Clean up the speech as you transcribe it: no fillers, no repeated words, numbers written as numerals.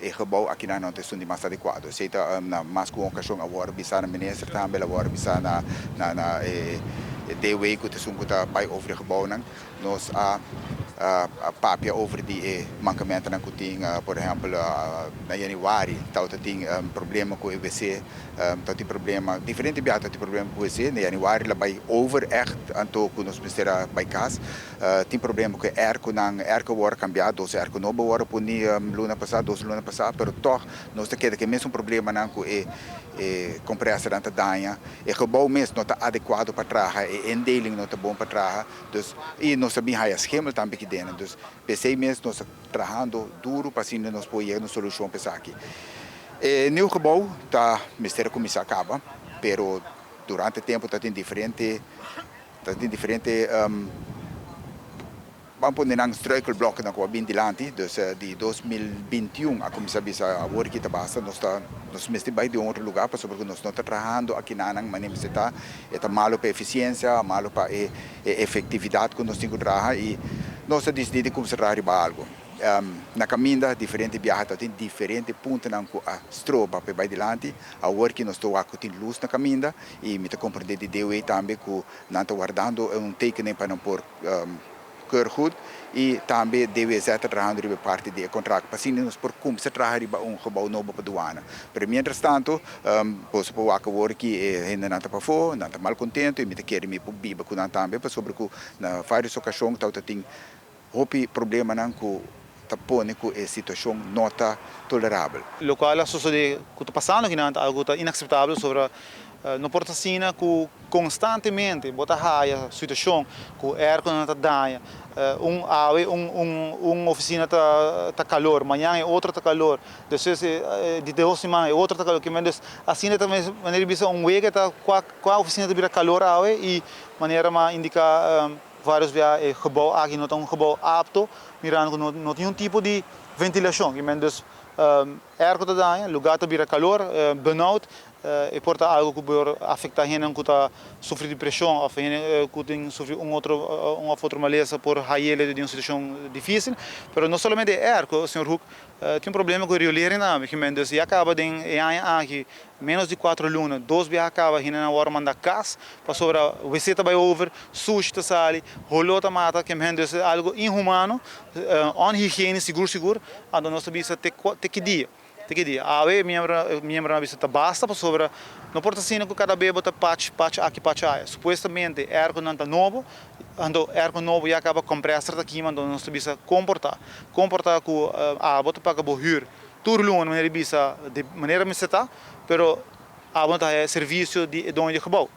e gebouw aqui na não tem de mais adequado. Se tá na mais com ocasião agora bisa na minister também agora bisa na DW que te sungo tá pai over gebouw não nós a papia over die mankementen na kuting por exemplo na januari tal tem problema com o EBC tal tem problema diferente biata tem problema com o EBC na januari lá vai over echt anto com nos ministério by cas tem problema com airco war cambiado dos airco novo war puni luna passada dos luna passada pero toch nós te queda que mesmo problema não com compressor anta danha e gebouw mesmo não está adequado para trabalhar e indeling não está bom para trabalhar dus e nós também há esquema também que dentro dus pensei mesmo nós trabalhando duro para assim nós poder uma solução para aqui no gebouw tá ministério comissão acaba pero durante o tempo está tem diferente vamos pôr um struikelblok na qua bindilanti dus de 2021 a comissão bisa agora que tá basta nós mesmo vai de outro lugar para sobre nós não está trabalhando aqui na maneira que está malo para eficiência malo para efetividade que nós temos que trabalhar e nós decidimos começar a arribar algo na caminda diferente viagem tem diferente pontos na a stroba para vai dilante a hora que nós estou tem luz na caminda e me te compreender de DW também que não está guardando teken para não pôr keur goed e também deve ser trabalhando de parte do contrato para assim nós por como se trabalhar gebouw novo para douana. Pero mientras tanto, posso pôr a cor que ainda não está para fora, não está mal contente e me quer me pôr biba com não também para sobre que na várias ocasiões tal tem houve problema não com tapone com a situação não está tolerável. O qual a sociedade que está passando aqui não algo tá inaceitável sobre não pode assim que constantemente bota a situação que air não está dando oficina tá calor amanhã é outra tá calor depois de 2 semanas é outra tá calor que mas assim também maneira bisa week tá qual oficina tá calor e maneira ma indica vários via gebouw aqui não tem gebouw apto mirando que não tem tipo de ventilação que mas air que tá dando lugar tá vira calor burnout e porta algo que pode afetar a gente que está sofrendo depressão ou que tem sofrido uma outra maleza por raíles de uma situação difícil, mas não somente é que o senhor Hook tem problema com o riolero não, que mendes e acaba de aqui menos de 4 lunas, 2 dias acaba a na hora mandar casa para sobre o visita vai over, sushi tá sali, rolota mata que mendes algo inhumano, higiene seguro, a nós sabia ter que dia a membro na visita basta para sobre não porta assim que cada vez bota patch aqui patch aí supostamente air não está novo ando air novo e acaba compressor aqui mas não se bisa comportar com a bota para bohur turlo uma maneira bisa de maneira me está pero a bota é serviço de dono de gebouw